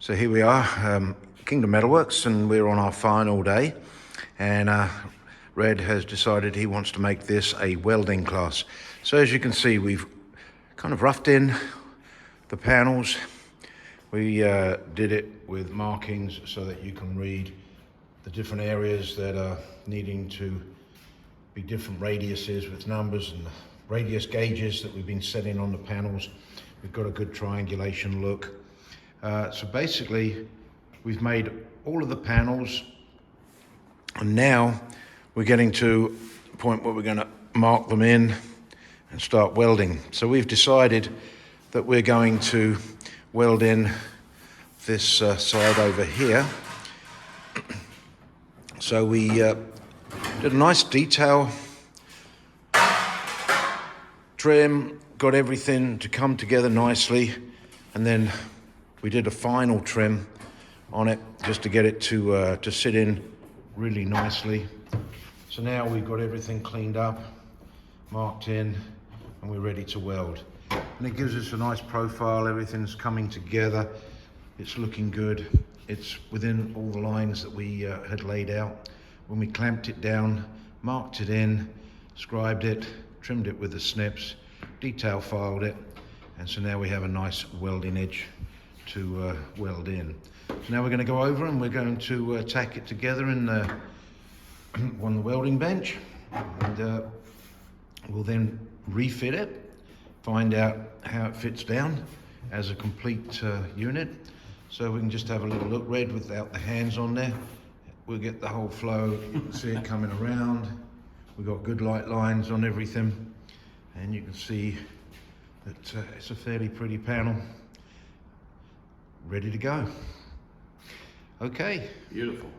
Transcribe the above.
So here we are, Kingdom Metalworks, and we're on our final day, and Red has decided he wants to make this a welding class. So as you can see, we've kind of roughed in the panels. We did it with markings so that you can read the different areas that are needing to be different radiuses with numbers and radius gauges that we've been setting on the panels. We've got a good triangulation look. So basically, we've made all of the panels, and now we're getting to a point where we're going to mark them in and start welding. So we've decided that we're going to weld in this side over here. So we did a nice detail trim, got everything to come together nicely, and then we did a final trim on it just to get it to sit in really nicely. So now we've got everything cleaned up, marked in, and we're ready to weld. And it gives us a nice profile, everything's coming together, it's looking good. It's within all the lines that we had laid out. When we clamped it down, marked it in, scribed it, trimmed it with the snips, detail filed it, and so now we have a nice welding edge to weld in. So now we're going to go over and we're going to tack it together in on the welding bench, and we'll then refit it, find out how it fits down as a complete unit. So we can just have a little look. Red without the hands on there, we'll get the whole flow. You can see it coming around. We've got good light lines on everything, and you can see that it's a fairly pretty panel, ready to go. Okay. Beautiful.